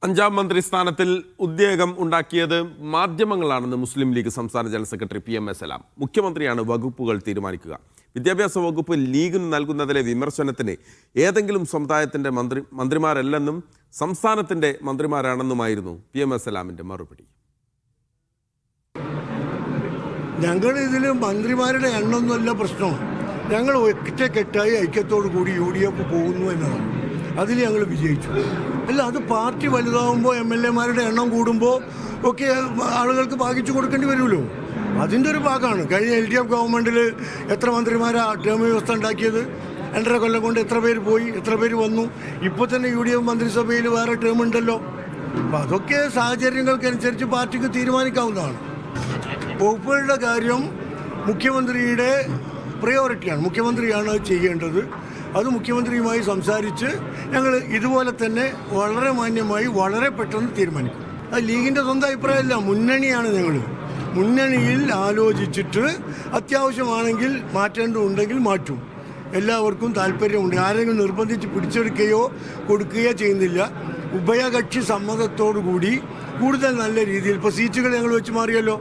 അഞ്ചാം മന്ത്രി സ്ഥാനത്തിൽ ഉദ്വേഗം ഉണ്ടാക്കിയത് മാധ്യമങ്ങളാണെന്ന് മുസ്ലിം ലീഗ് സംസ്ഥാന ജനറൽ സെക്രട്ടറി PM സലാം. മുഖ്യമന്ത്രിയാണ് വകുപ്പുകൾ തീരുമാനിക്കുക. വിദ്യാഭ്യാസ വകുപ്പ് ലീഗിന് നൽകുന്നതിലെ വിമർശനത്തിന് ഏതെങ്കിലും സമുദായത്തിന്റെ മന്ത്രിമാരല്ലെന്നും സംസ്ഥാനത്തിന്റെ മന്ത്രിമാരാണെന്നുമായിരുന്നു PM സലാമിന്റെ മറുപടി. ഞങ്ങൾ ഇതിൽ മന്ത്രിമാരുടെ എണ്ണമൊന്നുമല്ല പ്രശ്നം. ഞങ്ങൾ ഒറ്റക്കെട്ടായി ഐക്യത്തോടു കൂടി UDF പോകുന്നു എന്നതാണ്. അതിൽ ഞങ്ങൾ വിജയിച്ചു. അല്ല, അത് പാർട്ടി വലുതാവുമ്പോൾ MLA-മാരുടെ എണ്ണം കൂടുമ്പോൾ ഒക്കെ ആളുകൾക്ക് ഭാഗിച്ചു കൊടുക്കേണ്ടി വരുമല്ലോ. അതിൻ്റെ ഒരു ഭാഗമാണ്. കഴിഞ്ഞ LDF ഗവൺമെൻറ്റിൽ എത്ര മന്ത്രിമാരാണ് ടേം വ്യവസ്ഥ ഉണ്ടാക്കിയത്? 2.5 കൊല്ലം കൊണ്ട് എത്ര പേര് പോയി, എത്ര പേര് വന്നു? ഇപ്പോൾ തന്നെ UDF മന്ത്രിസഭയിൽ വേറെ ടേം ഉണ്ടല്ലോ. അപ്പം അതൊക്കെ സാഹചര്യങ്ങൾക്കനുസരിച്ച് പാർട്ടിക്ക് തീരുമാനിക്കാവുന്നതാണ്. വകുപ്പുകളുടെ കാര്യം മുഖ്യമന്ത്രിയുടെ പ്രയോറിറ്റിയാണ്. മുഖ്യമന്ത്രിയാണ് അത് ചെയ്യേണ്ടത്. അത് മുഖ്യമന്ത്രിയുമായി സംസാരിച്ച് ഞങ്ങൾ ഇതുപോലെ തന്നെ വളരെ മാന്യമായി വളരെ പെട്ടെന്ന് തീരുമാനിക്കും. അത് ലീഗിൻ്റെ സ്വന്തം അഭിപ്രായമല്ല, മുന്നണിയാണ്. ഞങ്ങൾ മുന്നണിയിൽ ആലോചിച്ചിട്ട് അത്യാവശ്യമാണെങ്കിൽ മാറ്റേണ്ടതുണ്ടെങ്കിൽ മാറ്റും. എല്ലാവർക്കും താല്പര്യമുണ്ട്. ആരെങ്കിലും നിർബന്ധിച്ച് പിടിച്ചെടുക്കുകയോ കൊടുക്കുകയോ ചെയ്യുന്നില്ല. ഉഭയകക്ഷി സമ്മതത്തോടു കൂടി കൂടുതൽ നല്ല രീതിയിൽ ഇപ്പോൾ സീറ്റുകൾ ഞങ്ങൾ വെച്ച് മാറിയല്ലോ.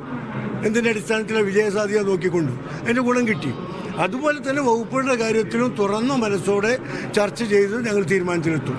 എന്തിൻ്റെ അടിസ്ഥാനത്തിലെ വിജയസാധ്യത നോക്കിക്കൊണ്ട് അതിൻ്റെ ഗുണം കിട്ടി. അതുപോലെ തന്നെ വകുപ്പുകളുടെ കാര്യത്തിലും തുറന്ന മനസ്സോടെ ചർച്ച ചെയ്ത് ഞങ്ങൾ തീരുമാനത്തിലെത്തും.